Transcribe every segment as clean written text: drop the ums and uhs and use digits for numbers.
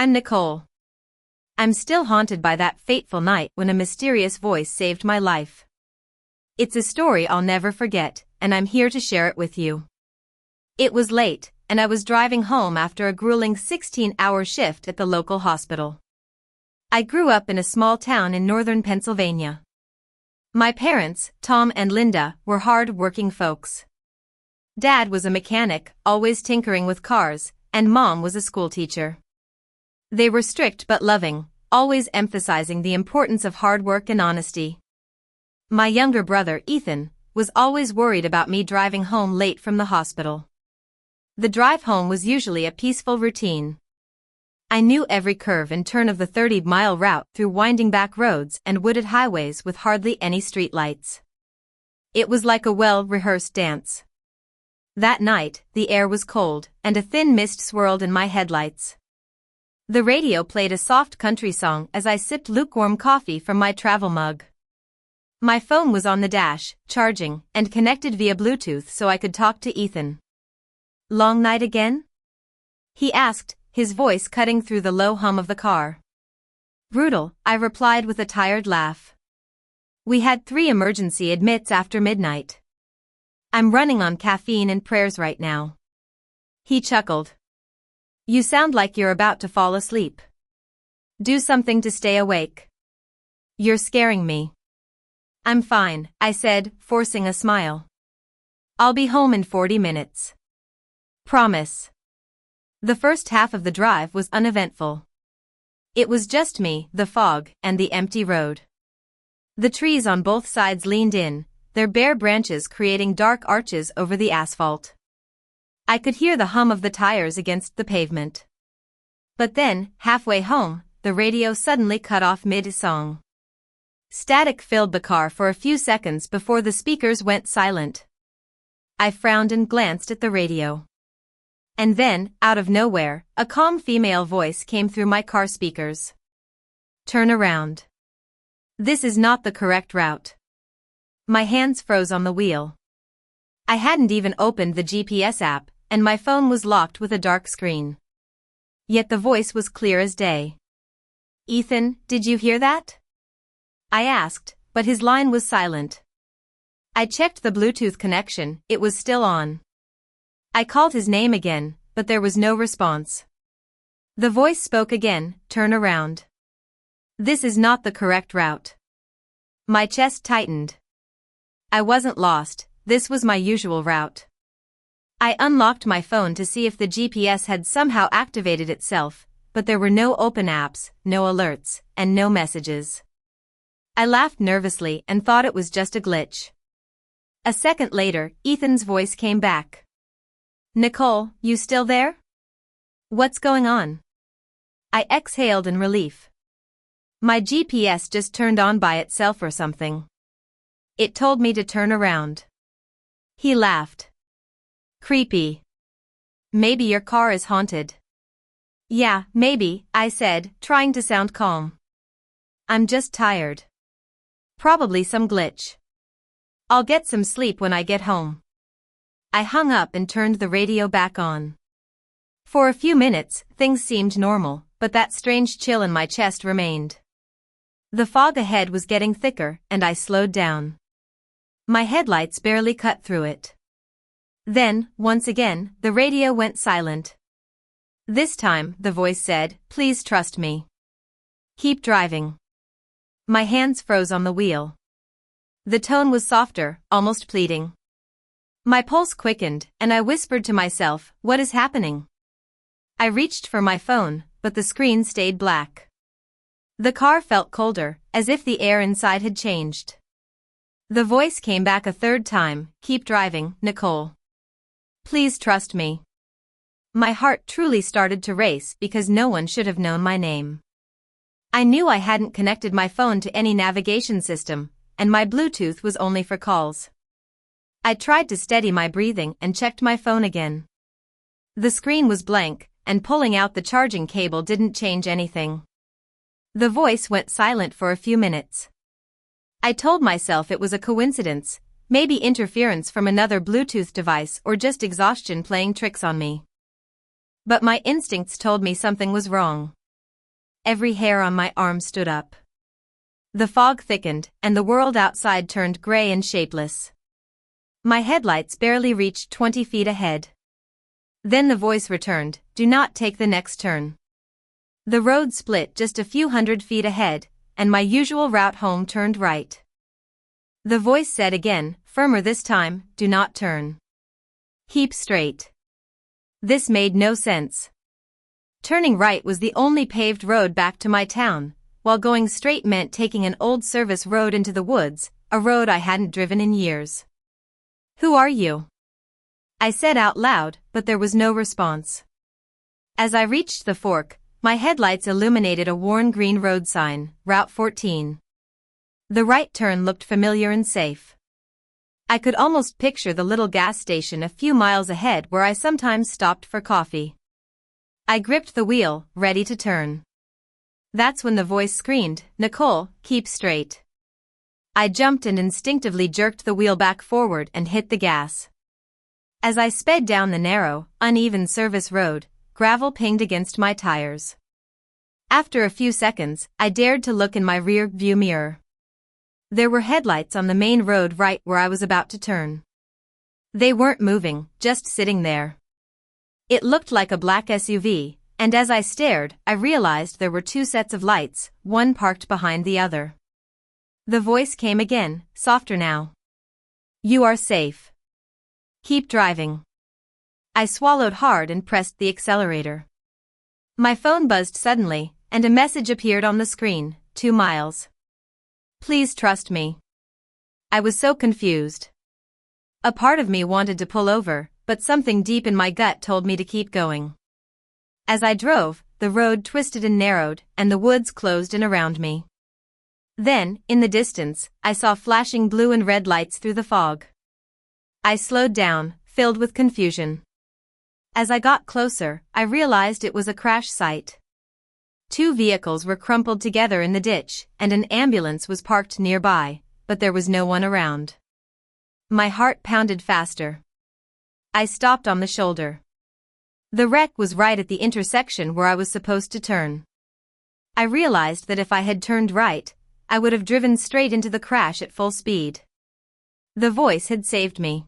I'm Nicole. I'm still haunted by that fateful night when a mysterious voice saved my life. It's a story I'll never forget, and I'm here to share it with you. It was late, and I was driving home after a grueling 16-hour shift at the local hospital. I grew up in a small town in northern Pennsylvania. My parents, Tom and Linda, were hard-working folks. Dad was a mechanic, always tinkering with cars, and Mom was a schoolteacher. They were strict but loving, always emphasizing the importance of hard work and honesty. My younger brother, Ethan, was always worried about me driving home late from the hospital. The drive home was usually a peaceful routine. I knew every curve and turn of the 30-mile route through winding back roads and wooded highways with hardly any streetlights. It was like a well-rehearsed dance. That night, the air was cold, and a thin mist swirled in my headlights. The radio played a soft country song as I sipped lukewarm coffee from my travel mug. My phone was on the dash, charging, and connected via Bluetooth so I could talk to Ethan. "Long night again?" he asked, his voice cutting through the low hum of the car. "Brutal," I replied with a tired laugh. "We had 3 emergency admits after midnight. I'm running on caffeine and prayers right now." He chuckled. "You sound like you're about to fall asleep. Do something to stay awake." "You're scaring me." "I'm fine," I said, forcing a smile. "I'll be home in 40 minutes. Promise." The first half of the drive was uneventful. It was just me, the fog, and the empty road. The trees on both sides leaned in, their bare branches creating dark arches over the asphalt. I could hear the hum of the tires against the pavement. But then, halfway home, the radio suddenly cut off mid-song. Static filled the car for a few seconds before the speakers went silent. I frowned and glanced at the radio. And then, out of nowhere, a calm female voice came through my car speakers. "Turn around. This is not the correct route." My hands froze on the wheel. I hadn't even opened the GPS app, and my phone was locked with a dark screen. Yet the voice was clear as day. "Ethan, did you hear that?" I asked, but his line was silent. I checked the Bluetooth connection, it was still on. I called his name again, but there was no response. The voice spoke again, "Turn around. This is not the correct route." My chest tightened. I wasn't lost, this was my usual route. I unlocked my phone to see if the GPS had somehow activated itself, but there were no open apps, no alerts, and no messages. I laughed nervously and thought it was just a glitch. A second later, Ethan's voice came back. "Nicole, you still there? What's going on?" I exhaled in relief. My GPS just turned on by itself or something. It told me to turn around. He laughed. "Creepy. Maybe your car is haunted." "Yeah, maybe," I said, trying to sound calm. "I'm just tired. Probably some glitch. I'll get some sleep when I get home." I hung up and turned the radio back on. For a few minutes, things seemed normal, but that strange chill in my chest remained. The fog ahead was getting thicker, and I slowed down. My headlights barely cut through it. Then, once again, the radio went silent. This time, the voice said, "Please trust me. Keep driving." My hands froze on the wheel. The tone was softer, almost pleading. My pulse quickened, and I whispered to myself, "What is happening?" I reached for my phone, but the screen stayed black. The car felt colder, as if the air inside had changed. The voice came back a third time, "Keep driving, Nicole. Please trust me." My heart truly started to race because no one should have known my name. I knew I hadn't connected my phone to any navigation system, and my Bluetooth was only for calls. I tried to steady my breathing and checked my phone again. The screen was blank, and pulling out the charging cable didn't change anything. The voice went silent for a few minutes. I told myself it was a coincidence, maybe interference from another Bluetooth device or just exhaustion playing tricks on me. But my instincts told me something was wrong. every hair on my arm stood up. The fog thickened, and the world outside turned gray and shapeless. My headlights barely reached 20 feet ahead. Then the voice returned, "Do not take the next turn." The road split just a few hundred feet ahead, and my usual route home turned right. The voice said again, firmer this time, "Do not turn. Keep straight." This made no sense. Turning right was the only paved road back to my town, while going straight meant taking an old service road into the woods, a road I hadn't driven in years. "Who are you?" I said out loud, but there was no response. As I reached the fork, my headlights illuminated a worn green road sign, Route 14. The right turn looked familiar and safe. I could almost picture the little gas station a few miles ahead where I sometimes stopped for coffee. I gripped the wheel, ready to turn. That's when the voice screamed, "Nicole, keep straight." I jumped and instinctively jerked the wheel back forward and hit the gas. As I sped down the narrow, uneven service road, gravel pinged against my tires. After a few seconds, I dared to look in my rear view mirror. There were headlights on the main road right where I was about to turn. They weren't moving, just sitting there. It looked like a black SUV, and as I stared, I realized there were two sets of lights, one parked behind the other. The voice came again, softer now. "You are safe. Keep driving." I swallowed hard and pressed the accelerator. My phone buzzed suddenly, and a message appeared on the screen, 2 miles. Please trust me. I was so confused. A part of me wanted to pull over, but something deep in my gut told me to keep going. As I drove, the road twisted and narrowed, and the woods closed in around me. Then, in the distance, I saw flashing blue and red lights through the fog. I slowed down, filled with confusion. As I got closer, I realized it was a crash site. 2 vehicles were crumpled together in the ditch, and an ambulance was parked nearby, but there was no one around. My heart pounded faster. I stopped on the shoulder. The wreck was right at the intersection where I was supposed to turn. I realized that if I had turned right, I would have driven straight into the crash at full speed. The voice had saved me.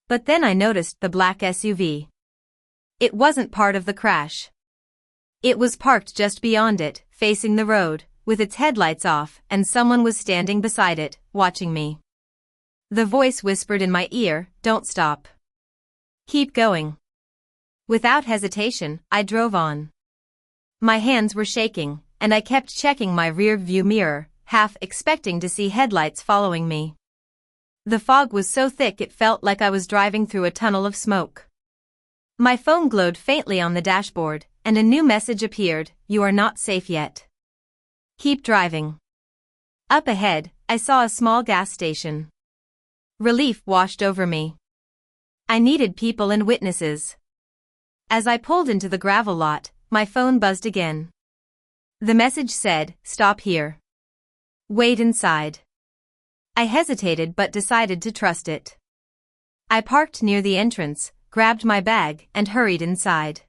But then I noticed the black SUV. It wasn't part of the crash. It was parked just beyond it, facing the road, with its headlights off, and someone was standing beside it, watching me. The voice whispered in my ear, "Don't stop. Keep going." Without hesitation, I drove on. My hands were shaking, and I kept checking my rear view mirror, half expecting to see headlights following me. The fog was so thick it felt like I was driving through a tunnel of smoke. My phone glowed faintly on the dashboard, and a new message appeared, "You are not safe yet. Keep driving." Up ahead, I saw a small gas station. Relief washed over me. I needed people and witnesses. As I pulled into the gravel lot, my phone buzzed again. The message said, "Stop here. Wait inside." I hesitated but decided to trust it. I parked near the entrance, grabbed my bag, and hurried inside.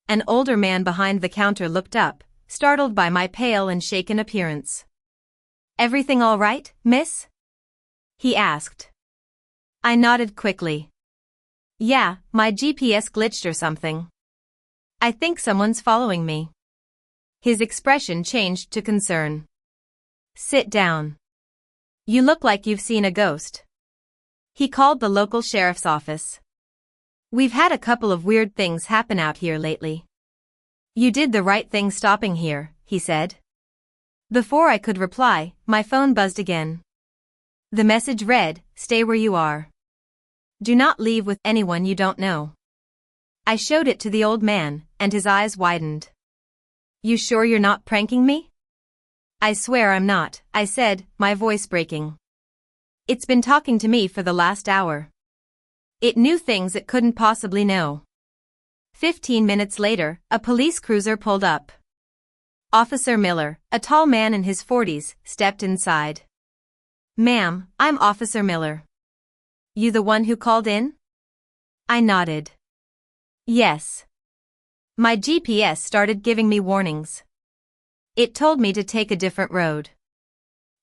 An older man behind the counter looked up, startled by my pale and shaken appearance. "Everything all right, miss?" he asked. I nodded quickly. "Yeah, my GPS glitched or something. I think someone's following me." His expression changed to concern. "Sit down. You look like you've seen a ghost." He called the local sheriff's office. "We've had a couple of weird things happen out here lately." "You did the right thing stopping here," he said. Before I could reply, my phone buzzed again. The message read, "Stay where you are. Do not leave with anyone you don't know." I showed it to the old man, and his eyes widened. "You sure you're not pranking me?" "I swear I'm not," I said, my voice breaking. "It's been talking to me for the last hour. It knew things it couldn't possibly know." 15 minutes later, a police cruiser pulled up. Officer Miller, a tall man in his 40s, stepped inside. "Ma'am, I'm Officer Miller. You the one who called in?" I nodded. "Yes." My GPS started giving me warnings. It told me to take a different road.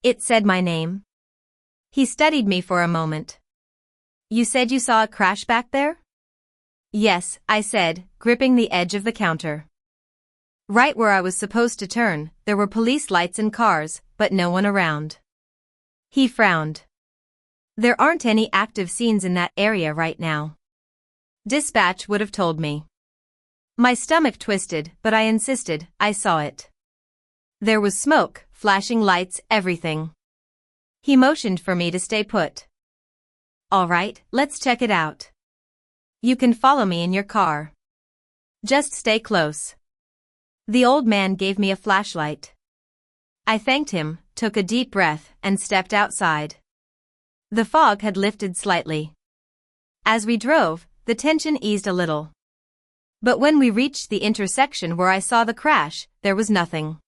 It said my name. He studied me for a moment. You said you saw a crash back there? Yes, I said, gripping the edge of the counter. Right where I was supposed to turn, there were police lights and cars, but no one around. He frowned. There aren't any active scenes in that area right now. Dispatch would have told me. My stomach twisted, but I insisted. I saw it. There was smoke, flashing lights, everything. He motioned for me to stay put. All right, let's check it out. You can follow me in your car. Just stay close. The old man gave me a flashlight. I thanked him, took a deep breath, and stepped outside. The fog had lifted slightly. As we drove, the tension eased a little. But when we reached the intersection where I saw the crash, there was nothing.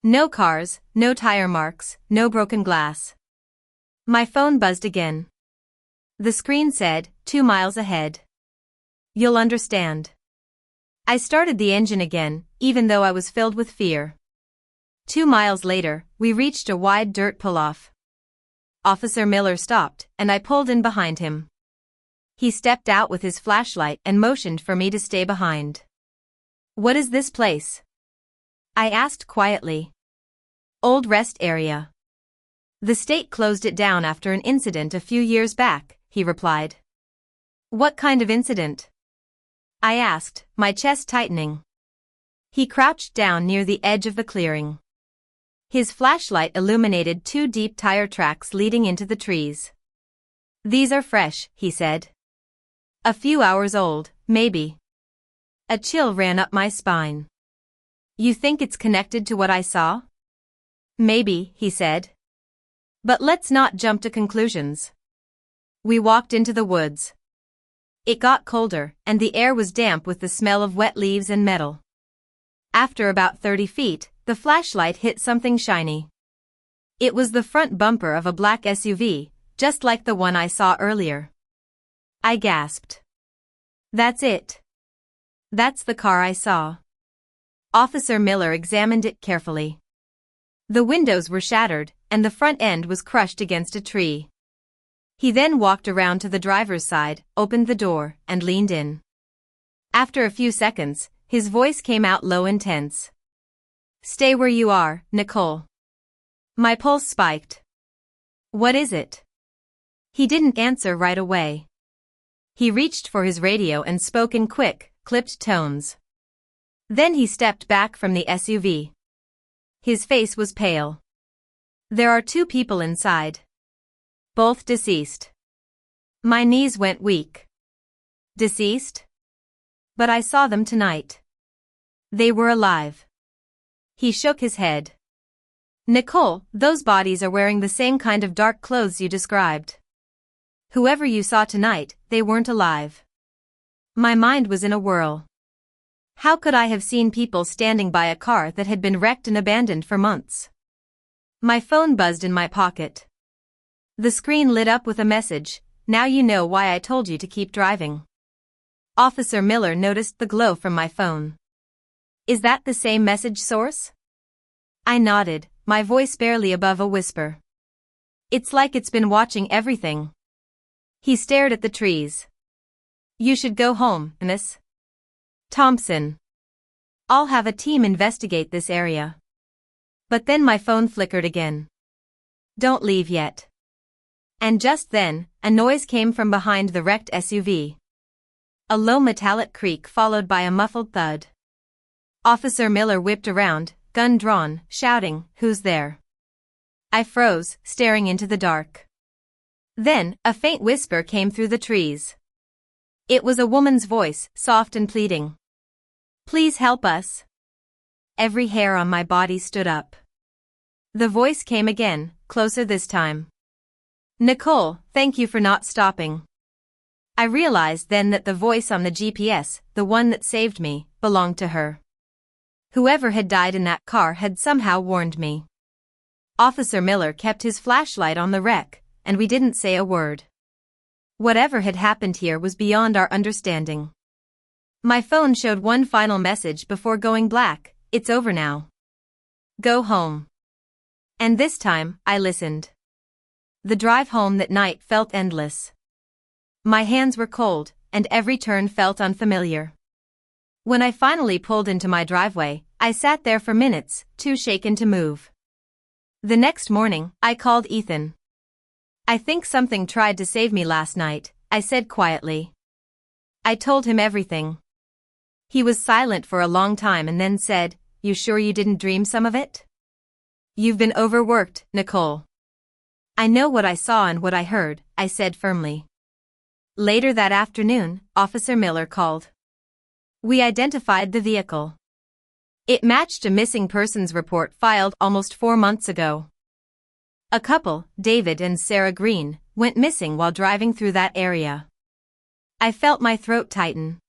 No cars, no tire marks, no broken glass. My phone buzzed again. The screen said, 2 miles ahead. You'll understand. I started the engine again, even though I was filled with fear. 2 miles later, we reached a wide dirt pull-off. Officer Miller stopped, and I pulled in behind him. He stepped out with his flashlight and motioned for me to stay behind. What is this place? I asked quietly. Old rest area. The state closed it down after an incident a few years back, he replied. What kind of incident? I asked, my chest tightening. He crouched down near the edge of the clearing. His flashlight illuminated 2 deep tire tracks leading into the trees. These are fresh, he said. A few hours old, maybe. A chill ran up my spine. You think it's connected to what I saw? Maybe, he said. But let's not jump to conclusions. We walked into the woods. It got colder, and the air was damp with the smell of wet leaves and metal. After about 30 feet, the flashlight hit something shiny. It was the front bumper of a black SUV, just like the one I saw earlier. I gasped. That's it. That's the car I saw. Officer Miller examined it carefully. The windows were shattered, and the front end was crushed against a tree. He then walked around to the driver's side, opened the door, and leaned in. After a few seconds, his voice came out low and tense. Stay where you are, Nicole. My pulse spiked. What is it? He didn't answer right away. He reached for his radio and spoke in quick, clipped tones. Then he stepped back from the SUV. His face was pale. There are 2 people inside. Both deceased. My knees went weak. Deceased? But I saw them tonight. They were alive. He shook his head. Nicole, those bodies are wearing the same kind of dark clothes you described. Whoever you saw tonight, they weren't alive. My mind was in a whirl. How could I have seen people standing by a car that had been wrecked and abandoned for months? My phone buzzed in my pocket. The screen lit up with a message, now you know why I told you to keep driving. Officer Miller noticed the glow from my phone. Is that the same message source? I nodded, my voice barely above a whisper. It's like it's been watching everything. He stared at the trees. You should go home, Miss Thompson. I'll have a team investigate this area. But then my phone flickered again. Don't leave yet. And just then, a noise came from behind the wrecked SUV. A low metallic creak followed by a muffled thud. Officer Miller whipped around, gun drawn, shouting, "Who's there?" I froze, staring into the dark. Then, a faint whisper came through the trees. It was a woman's voice, soft and pleading. Please help us. Every hair on my body stood up. The voice came again, closer this time. Nicole, thank you for not stopping. I realized then that the voice on the GPS, the one that saved me, belonged to her. Whoever had died in that car had somehow warned me. Officer Miller kept his flashlight on the wreck, and we didn't say a word. Whatever had happened here was beyond our understanding. My phone showed one final message before going black, "It's over now." Go home. And this time, I listened. The drive home that night felt endless. My hands were cold, and every turn felt unfamiliar. When I finally pulled into my driveway, I sat there for minutes, too shaken to move. The next morning, I called Ethan. I think something tried to save me last night, I said quietly. I told him everything. He was silent for a long time and then said, "You sure you didn't dream some of it?" "You've been overworked, Nicole." "I know what I saw and what I heard," I said firmly. Later that afternoon, Officer Miller called. We identified the vehicle. It matched a missing persons report filed almost 4 months ago. A couple, David and Sarah Green, went missing while driving through that area. I felt my throat tighten.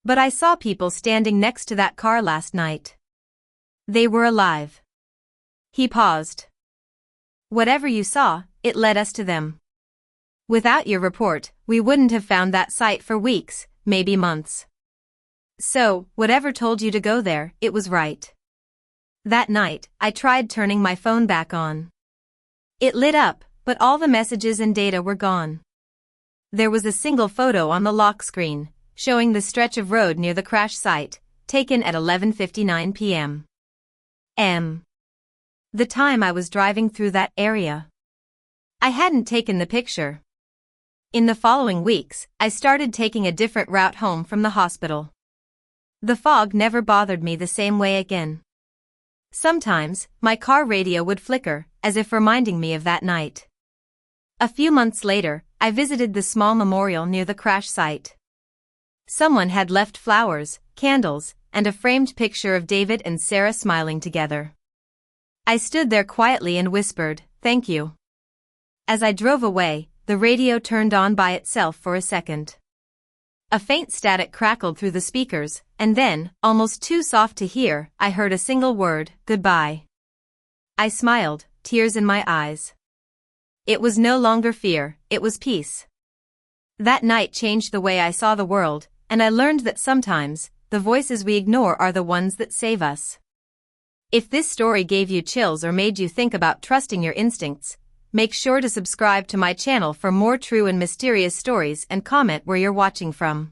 But I saw people standing next to that car last night. They were alive. He paused. Whatever you saw, it led us to them. Without your report, we wouldn't have found that site for weeks, maybe months. So, whatever told you to go there, it was right. That night, I tried turning my phone back on. It lit up, but all the messages and data were gone. There was a single photo on the lock screen, showing the stretch of road near the crash site, taken at 11:59 p.m. The time I was driving through that area. I hadn't taken the picture. In the following weeks, I started taking a different route home from the hospital. The fog never bothered me the same way again. Sometimes, my car radio would flicker, as if reminding me of that night. A few months later, I visited the small memorial near the crash site. Someone had left flowers, candles, and a framed picture of David and Sarah smiling together. I stood there quietly and whispered, "Thank you." As I drove away, the radio turned on by itself for a second. A faint static crackled through the speakers, and then, almost too soft to hear, I heard a single word, "Goodbye." I smiled, tears in my eyes. It was no longer fear, it was peace. That night changed the way I saw the world, and I learned that sometimes, the voices we ignore are the ones that save us. If this story gave you chills or made you think about trusting your instincts, make sure to subscribe to my channel for more true and mysterious stories and comment where you're watching from.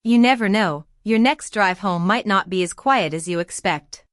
You never know, your next drive home might not be as quiet as you expect.